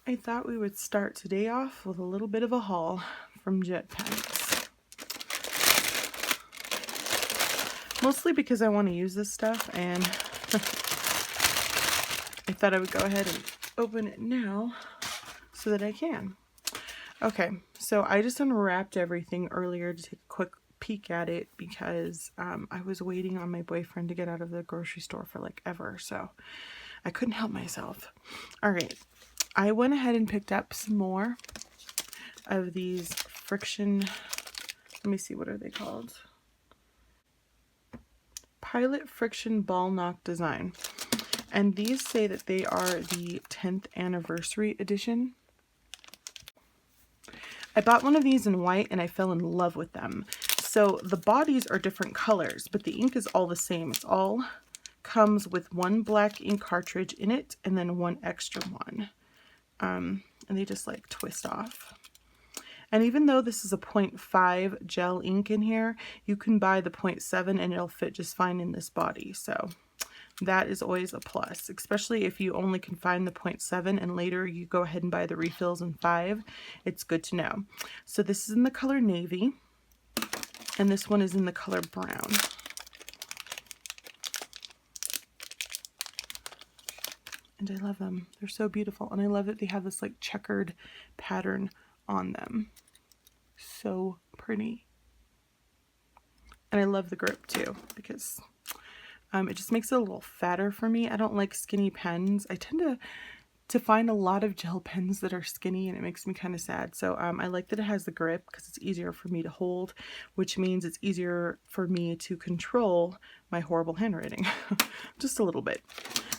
I thought we would start today off with a little bit of a haul from Jet Pens. Mostly because I want to use this stuff, and I thought I would go ahead and open it now so that I can. Okay, so I just unwrapped everything earlier to take a quick peek at it because I was waiting on my boyfriend to get out of the grocery store for like ever, so I couldn't help myself. All right, I went ahead and picked up some more of these friction, let me see, what are they called? Pilot Friction Ball Knock Design. And these say that they are the 10th anniversary edition. I bought one of these in white and I fell in love with them. So the bodies are different colors, but the ink is all the same. It's all comes with one black ink cartridge in it and then one extra one. And they just like twist off. And even though this is a 0.5 gel ink in here, you can buy the 0.7 and it'll fit just fine in this body. So that is always a plus, especially if you only can find the 0.7 and later you go ahead and buy the refills in 5. It's good to know. So this is in the color navy and this one is in the color brown. And I love them. They're so beautiful. And I love that they have this like checkered pattern on them. So pretty. And I love the grip too because it just makes it a little fatter for me. I don't like skinny pens. I tend to find a lot of gel pens that are skinny and it makes me kind of sad. So I like that it has the grip because it's easier for me to hold, which means it's easier for me to control my horrible handwriting just a little bit.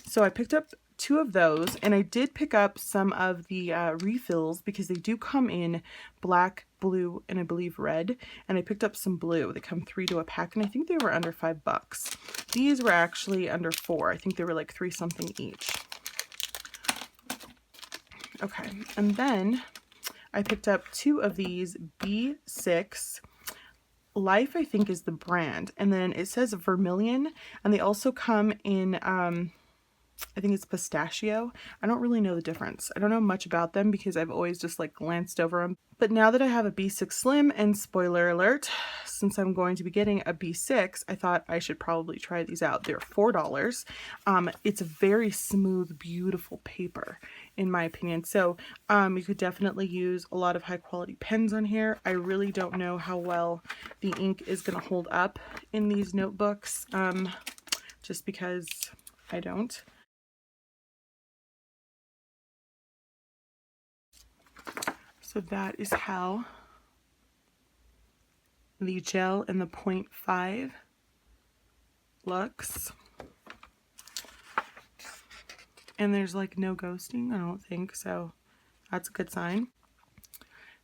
So I picked up 2 of those, and I did pick up some of the refills because they do come in black, blue, and I believe red, and I picked up some blue. They come 3 to a pack and I think they were under $5. These were actually under 4. I think they were like 3 something each. Okay, and then I picked up 2 of these B6 Life, I think is the brand, and then it says vermilion, and they also come in I think it's pistachio. I don't really know the difference. I don't know much about them because I've always just like glanced over them. But now that I have a B6 Slim, and spoiler alert, since I'm going to be getting a B6, I thought I should probably try these out. They're $4. It's a very smooth, beautiful paper in my opinion. So you could definitely use a lot of high quality pens on here. I really don't know how well the ink is going to hold up in these notebooks just because I don't. So that is how the gel and the 0.5 looks. And there's like no ghosting, I don't think, so that's a good sign.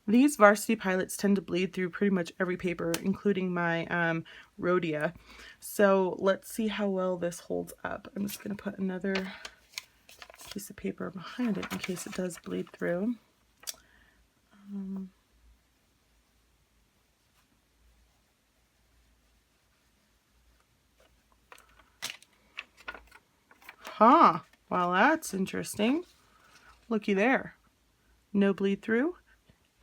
These Varsity Pilots tend to bleed through pretty much every paper, including my Rhodia. So let's see how well this holds up. I'm just going to put another piece of paper behind it in case it does bleed through. Huh. Well, that's interesting. Looky there. No bleed through.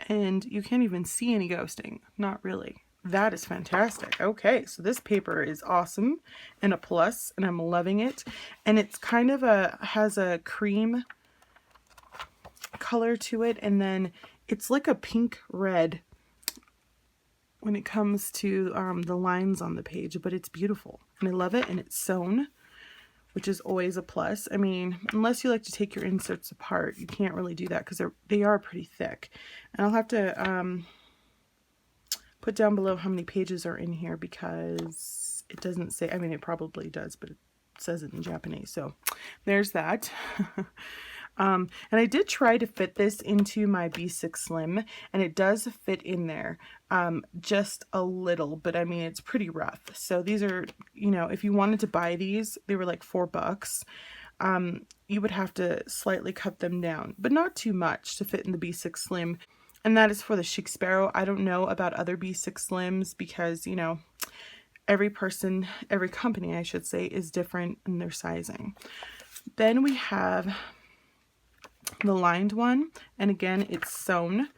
And you can't even see any ghosting. Not really. That is fantastic. Okay, so this paper is awesome and a plus, and I'm loving it. And it's kind of has a cream color to it, and then it's like a pink red when it comes to the lines on the page, but it's beautiful and I love it, and it's sewn, which is always a plus. I mean, unless you like to take your inserts apart, you can't really do that because they are pretty thick. And I'll have to put down below how many pages are in here because it doesn't say. I mean, it probably does, but it says it in Japanese. So there's that. And I did try to fit this into my B6 Slim, and it does fit in there just a little, but I mean, it's pretty rough. So these are, you know, if you wanted to buy these, they were like $4. You would have to slightly cut them down, but not too much to fit in the B6 Slim. And that is for the Chic Sparrow. I don't know about other B6 Slims because, you know, every person, every company, I should say, is different in their sizing. Then we have the lined one, and again it's sewn,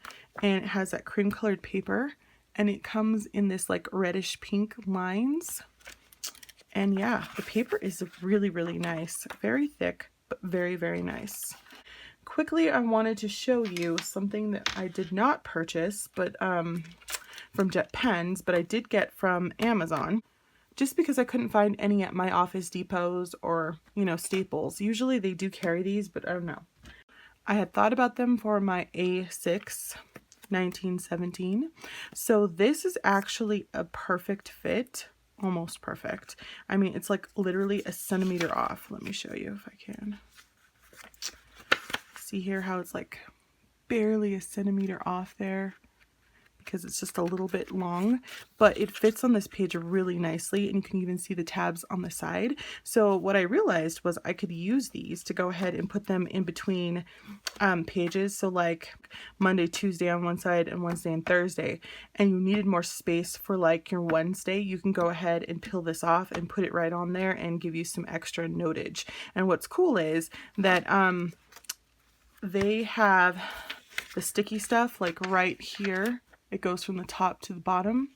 and it has that cream colored paper, and it comes in this like reddish pink lines. And yeah, the paper is really, really nice. Very thick, but very, very nice. Quickly, I wanted to show you something that I did not purchase, but from Jet Pens, but I did get from Amazon, just because I couldn't find any at my Office Depots or, you know, Staples. Usually they do carry these, but I don't know. I had thought about them for my A6 1917. So this is actually a perfect fit, almost perfect. I mean, it's like literally a centimeter off. Let me show you if I can. See here how it's like barely a centimeter off there, because it's just a little bit long, but it fits on this page really nicely, and you can even see the tabs on the side. So what I realized was I could use these to go ahead and put them in between pages, so like Monday, Tuesday on one side and Wednesday and Thursday, and you needed more space for like your Wednesday, you can go ahead and peel this off and put it right on there and give you some extra notage. And what's cool is that they have the sticky stuff like right here. It goes from the top to the bottom,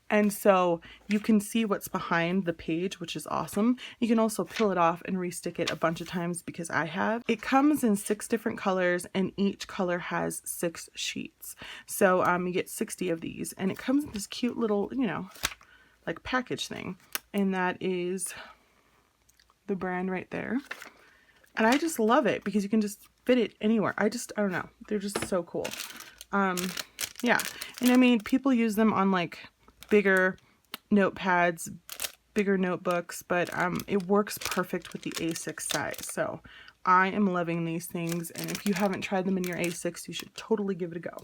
and so you can see what's behind the page, which is awesome. You can also peel it off and restick it a bunch of times, because I have. It comes in 6 different colors, and each color has 6 sheets. So you get 60 of these, and it comes in this cute little, you know, like package thing, and that is the brand right there. And I just love it because you can just fit it anywhere. I don't know. They're just so cool. Yeah, and I mean, people use them on like bigger notepads, bigger notebooks, but it works perfect with the A6 size. So I am loving these things, and if you haven't tried them in your A6, you should totally give it a go.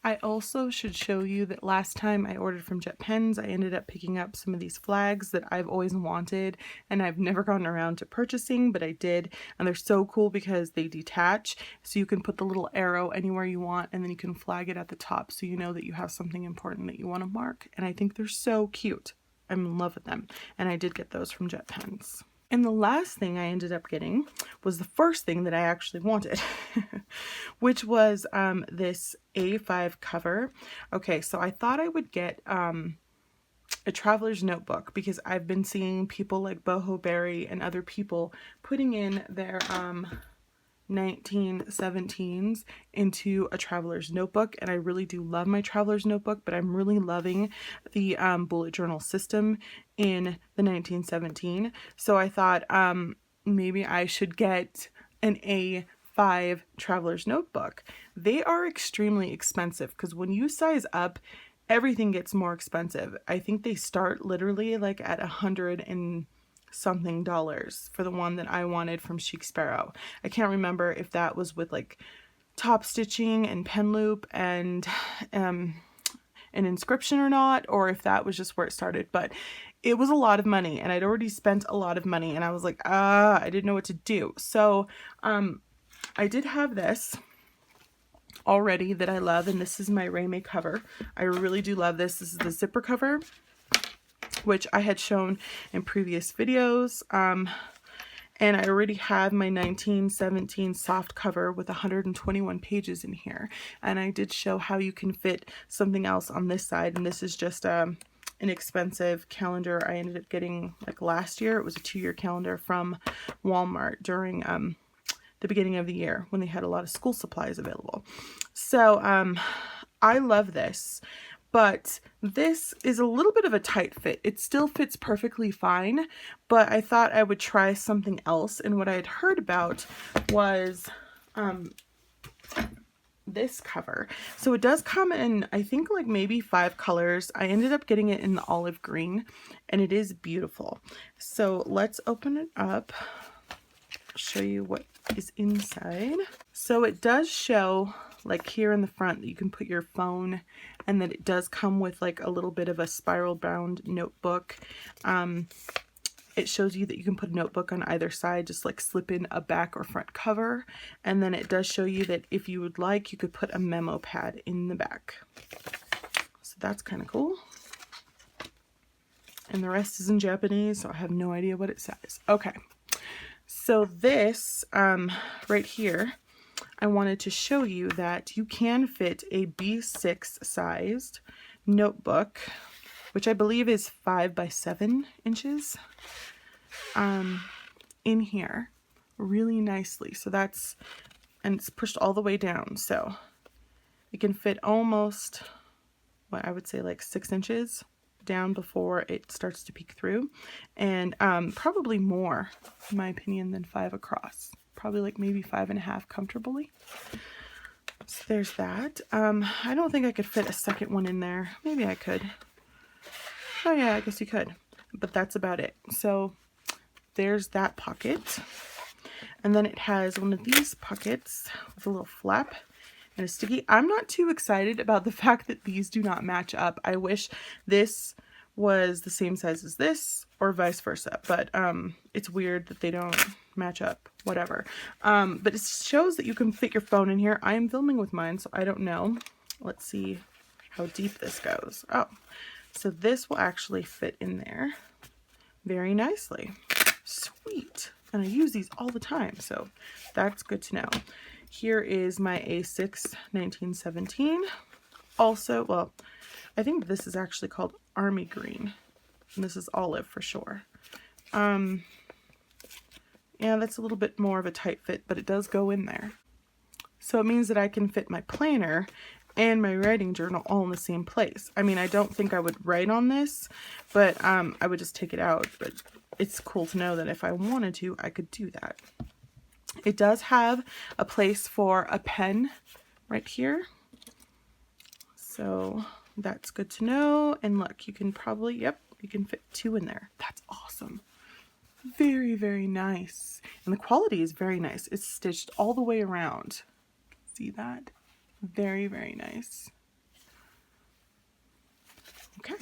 I also should show you that last time I ordered from Jet Pens, I ended up picking up some of these flags that I've always wanted, and I've never gotten around to purchasing, but I did, and they're so cool because they detach, so you can put the little arrow anywhere you want, and then you can flag it at the top so you know that you have something important that you want to mark, and I think they're so cute. I'm in love with them, and I did get those from Jet Pens. And the last thing I ended up getting was the first thing that I actually wanted, which was this A5 cover. Okay, so I thought I would get a traveler's notebook, because I've been seeing people like Boho Berry and other people putting in their 1917s into a traveler's notebook, and I really do love my traveler's notebook, but I'm really loving the bullet journal system in the 1917. So I thought maybe I should get an A5 traveler's notebook. They are extremely expensive, because when you size up, everything gets more expensive. I think they start literally like at $100 and something for the one that I wanted from Chic Sparrow. I can't remember if that was with like top stitching and pen loop and an inscription or not, or if that was just where it started, but it was a lot of money, and I'd already spent a lot of money, and I was like, I didn't know what to do. So I did have this already that I love, and this is my Raymay cover. I really do love this. This is the zipper cover, which I had shown in previous videos. And I already have my 1917 soft cover with 121 pages in here. And I did show how you can fit something else on this side. And this is just an expensive calendar I ended up getting like last year. It was a 2-year calendar from Walmart during the beginning of the year when they had a lot of school supplies available. So I love this. But this is a little bit of a tight fit. It still fits perfectly fine, but I thought I would try something else. And what I had heard about was this cover. So it does come in, I think, like maybe 5 colors. I ended up getting it in the olive green, and it is beautiful. So let's open it up. I'll show you what is inside. So it does show, like here in the front, that you can put your phone, and that it does come with like a little bit of a spiral bound notebook. It shows you that you can put a notebook on either side, just like slip in a back or front cover. And then it does show you that if you would like, you could put a memo pad in the back. So that's kind of cool. And the rest is in Japanese, so I have no idea what it says. Okay. So this right here I wanted to show you that you can fit a B6 sized notebook, which I believe is 5 by 7 inches, in here really nicely. So that's, and it's pushed all the way down, so it can fit almost, what I would say, like 6 inches down before it starts to peek through, and probably more, in my opinion, than 5 across. Probably like maybe 5.5 comfortably. So there's that. I don't think I could fit a second one in there. Maybe I could. Oh yeah, I guess you could. But that's about it. So there's that pocket. And then it has one of these pockets with a little flap and a sticky. I'm not too excited about the fact that these do not match up. I wish this was the same size as this or vice versa, but it's weird that they don't match up, whatever. But it shows that you can fit your phone in here. I am filming with mine, so I don't know. Let's see how deep this goes. Oh, so this will actually fit in there very nicely. Sweet. And I use these all the time, so that's good to know. Here is my A6 1917. Also, well, I think this is actually called Army Green. And this is olive for sure. Yeah, that's a little bit more of a tight fit, but it does go in there. So it means that I can fit my planner and my writing journal all in the same place. I mean, I don't think I would write on this, but I would just take it out. But it's cool to know that if I wanted to, I could do that. It does have a place for a pen right here. So that's good to know. And look, you can probably, yep, you can fit 2 in there. That's awesome. Very, very nice. And the quality is very nice. It's stitched all the way around. See that? Very, very nice. Okay.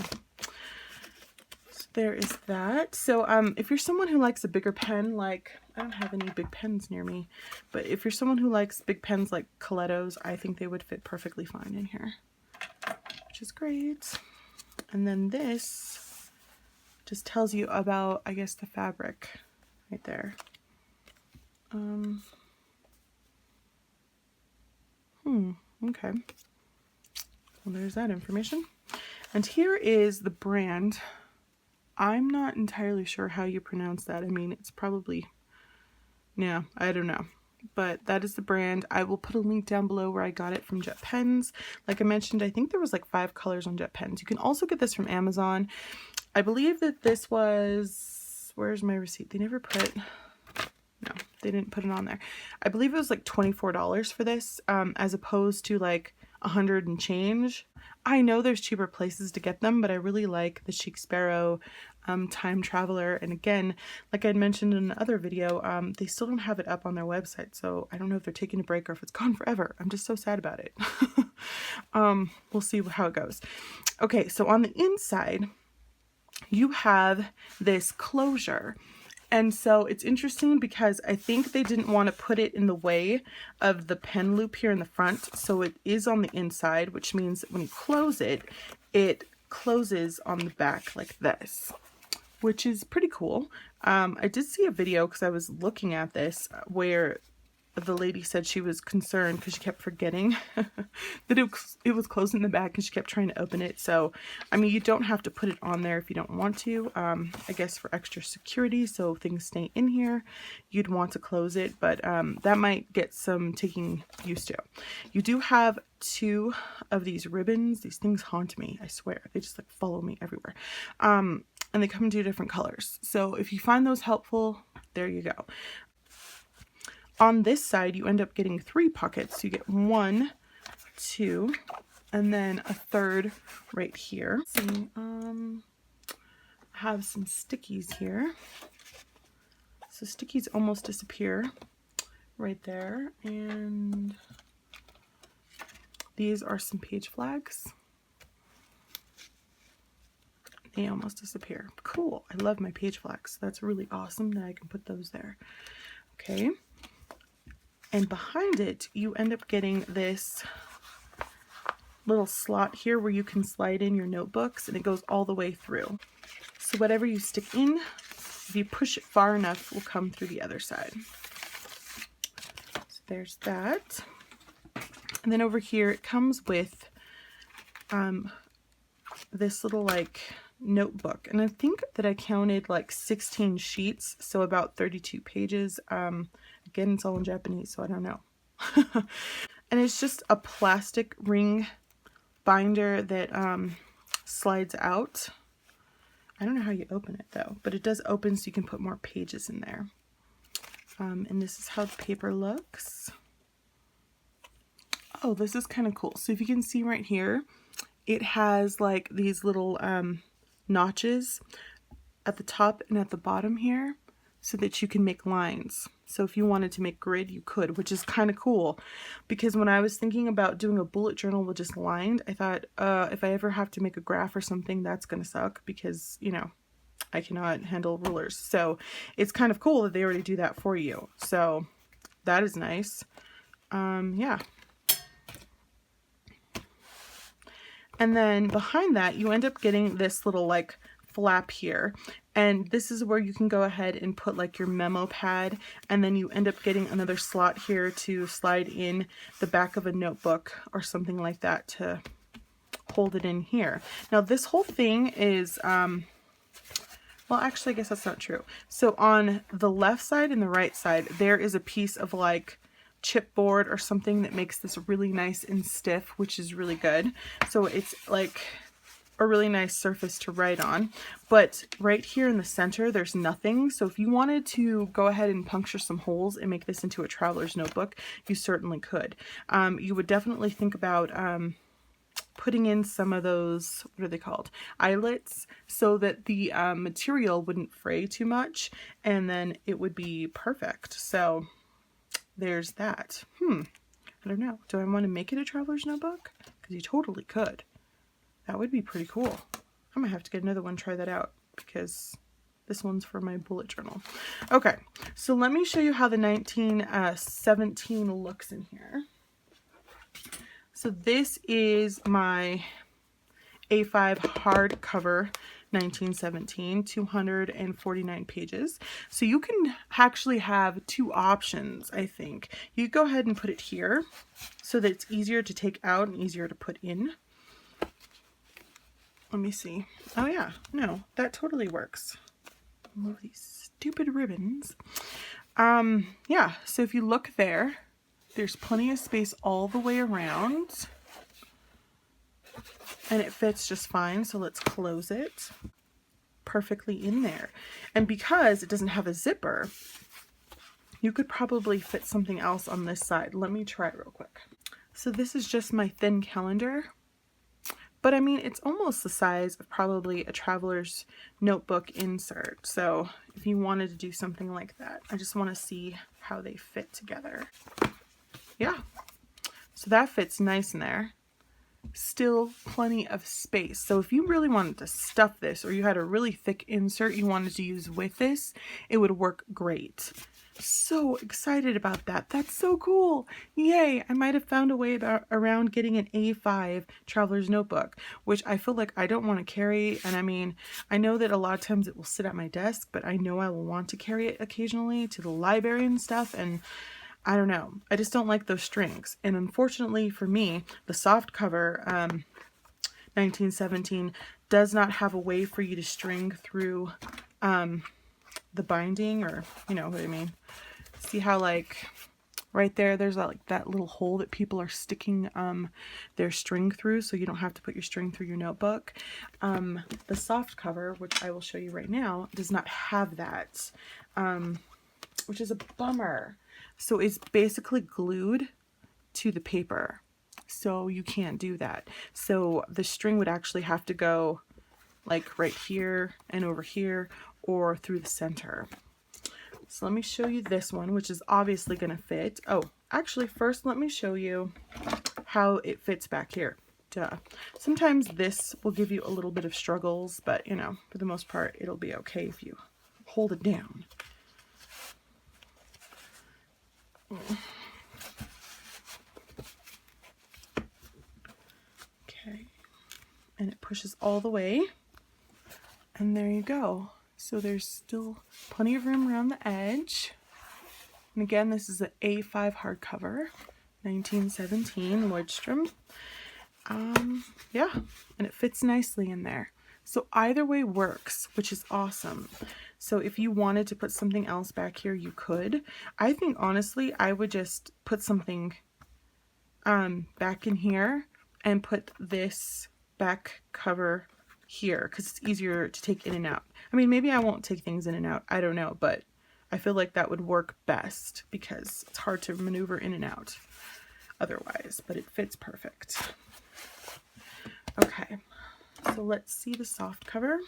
So there is that. So if you're someone who likes a bigger pen, like, I don't have any big pens near me, but if you're someone who likes big pens like Colettos, I think they would fit perfectly fine in here, which is great. And then this just tells you about, I guess, the fabric right there. Okay. Well, there's that information. And here is the brand. I'm not entirely sure how you pronounce that. I mean, it's probably, yeah, I don't know. But that is the brand. I will put a link down below where I got it from Jet Pens. Like I mentioned, I think there was like 5 colors on Jet Pens. You can also get this from Amazon. I believe that this was, where's my receipt? They never put, no, they didn't put it on there. I believe it was like $24 for this, as opposed to like 100 and change. I know there's cheaper places to get them, but I really like the Chic Sparrow, Time Traveler. And again, like I mentioned in another video, they still don't have it up on their website. So I don't know if they're taking a break or if it's gone forever. I'm just so sad about it. We'll see how it goes. Okay, so on the inside, you have this closure. And so it's interesting because I think they didn't want to put it in the way of the pen loop here in the front. So it is on the inside, which means that when you close it, it closes on the back like this, which is pretty cool. I did see a video because I was looking at this where the lady said she was concerned because she kept forgetting that it was closed in the back and she kept trying to open it. So, I mean, you don't have to put it on there if you don't want to. I guess for extra security, so things stay in here, you'd want to close it, but that might get some taking used to. You do have 2 of these ribbons. These things haunt me, I swear. They just like follow me everywhere. And they come in 2 different colors. So if you find those helpful, there you go. On this side, you end up getting 3 pockets. You get 1, 2, and then a 3rd right here. So, have some stickies here. So stickies almost disappear right there. And these are some page flags. They almost disappear. Cool. I love my page flags. That's really awesome that I can put those there. Okay. And behind it, you end up getting this little slot here where you can slide in your notebooks, and it goes all the way through. So whatever you stick in, if you push it far enough, will come through the other side. So there's that. And then over here it comes with this little like notebook, and I think that I counted like 16 sheets, so about 32 pages. Again, it's all in Japanese, so I don't know. And it's just a plastic ring binder that slides out. I don't know how you open it though, but it does open so you can put more pages in there. And this is how the paper looks. Oh, this is kind of cool. So if you can see right here, it has like these little notches at the top and at the bottom here so that you can make lines. So if you wanted to make grid, you could, which is kind of cool, because when I was thinking about doing a bullet journal with just lined, I thought if I ever have to make a graph or something, that's gonna suck, because you know, I cannot handle rulers. So it's kind of cool that they already do that for you. So that is nice. Yeah. And then behind that, you end up getting this little like flap here. And this is where you can go ahead and put like your memo pad. And then you end up getting another slot here to slide in the back of a notebook or something like that to hold it in here. Now this whole thing is, well, actually, I guess that's not true. So on the left side and the right side, there is a piece of like chipboard or something that makes this really nice and stiff, which is really good. So it's like a really nice surface to write on. But right here in the center, there's nothing. So if you wanted to go ahead and puncture some holes and make this into a traveler's notebook, you certainly could. You would definitely think about putting in some of those, what are they called, eyelets, so that the material wouldn't fray too much, and then it would be perfect. So there's that. I don't know. Do I want to make it a traveler's notebook? Because you totally could. That would be pretty cool. I'm gonna have to get another one, try that out, because this one's for my bullet journal. Okay, so let me show you how the 1917 looks in here. So this is my A5 hardcover 1917, 249 pages. So you can actually have two options, I think. You go ahead and put it here so that it's easier to take out and easier to put in. Let me see. Oh yeah, no, that totally works. Move these stupid ribbons. Yeah, so if you look there, there's plenty of space all the way around. And it fits just fine, so let's close it. Perfectly in there. And because it doesn't have a zipper, you could probably fit something else on this side. Let me try it real quick. So this is just my thin calendar. But I mean, it's almost the size of probably a traveler's notebook insert. So if you wanted to do something like that, I just want to see how they fit together. Yeah, so that fits nice in there. Still plenty of space. So if you really wanted to stuff this, or you had a really thick insert you wanted to use with this, it would work great. So excited about that. That's so cool. Yay, I might have found a way around getting an A5 traveler's notebook, which I feel like I don't want to carry. And I mean, I know that a lot of times it will sit at my desk, but I know I will want to carry it occasionally to the library and stuff, and I don't know. I just don't like those strings. And unfortunately for me, the soft cover 1917 does not have a way for you to string through the binding, or you know what I mean. See how like right there, there's like that little hole that people are sticking their string through, so you don't have to put your string through your notebook. The soft cover, which I will show you right now, does not have that, which is a bummer. So it's basically glued to the paper, so you can't do that. So the string would actually have to go like right here and over here, or through the center. So let me show you this one, which is obviously going to fit. Oh, actually first let me show you how it fits back here. Duh. Sometimes this will give you a little bit of struggles, but you know, for the most part, it'll be okay if you hold it down. Okay, and it pushes all the way, and there you go. So there's still plenty of room around the edge. And again, this is an A5 hardcover, 1917 Leuchtturm. Yeah, and it fits nicely in there. So either way works, which is awesome. So if you wanted to put something else back here, you could. I think honestly, I would just put something back in here and put this back cover here because it's easier to take in and out. I mean, maybe I won't take things in and out, I don't know, but I feel like that would work best because it's hard to maneuver in and out otherwise, but it fits perfect. Okay, so let's see the soft cover.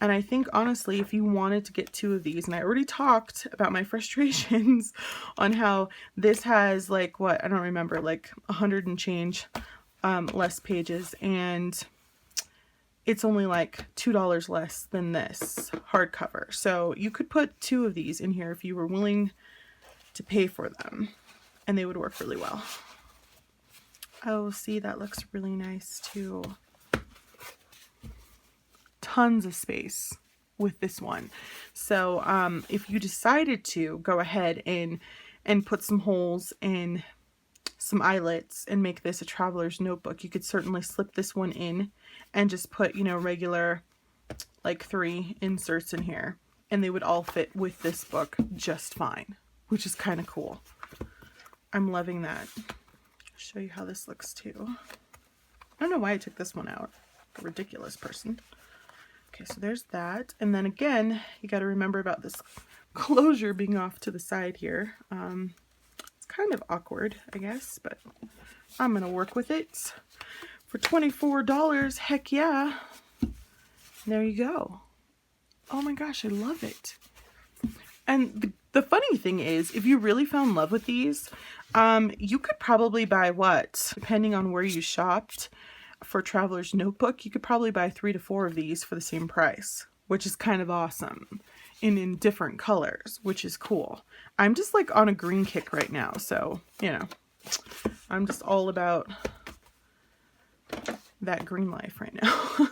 And I think honestly, if you wanted to get 2 of these, and I already talked about my frustrations on how this has like, what, I don't remember, like 100 and change less pages, and it's only like $2 less than this hardcover. So you could put 2 of these in here if you were willing to pay for them, and they would work really well. Oh, see, that looks really nice too. Tons of space with this one. So if you decided to go ahead and put some holes in some eyelets and make this a traveler's notebook, you could certainly slip this one in and just put, you know, regular like 3 inserts in here, and they would all fit with this book just fine, which is kind of cool. I'm loving that. I'll show you how this looks too. I don't know why I took this one out. A ridiculous person. Okay, so there's that. And then again, you got to remember about this closure being off to the side here. It's kind of awkward, I guess, but I'm going to work with it. For $24, heck yeah. There you go. Oh my gosh, I love it. And the funny thing is, if you really fell in love with these, you could probably buy what? Depending on where you shopped, for Traveler's Notebook, you could probably buy 3 to 4 of these for the same price, which is kind of awesome. And in different colors, which is cool. I'm just like on a green kick right now, so, you know, I'm just all about that green life right now.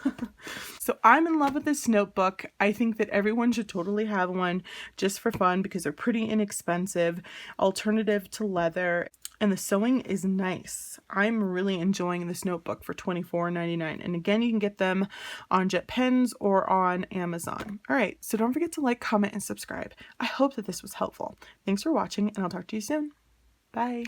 So I'm in love with this notebook. I think that everyone should totally have one just for fun because they're pretty inexpensive, alternative to leather, and the sewing is nice. I'm really enjoying this notebook for $24.99. And again, you can get them on JetPens or on Amazon. All right, so don't forget to like, comment, and subscribe. I hope that this was helpful. Thanks for watching, and I'll talk to you soon. Bye.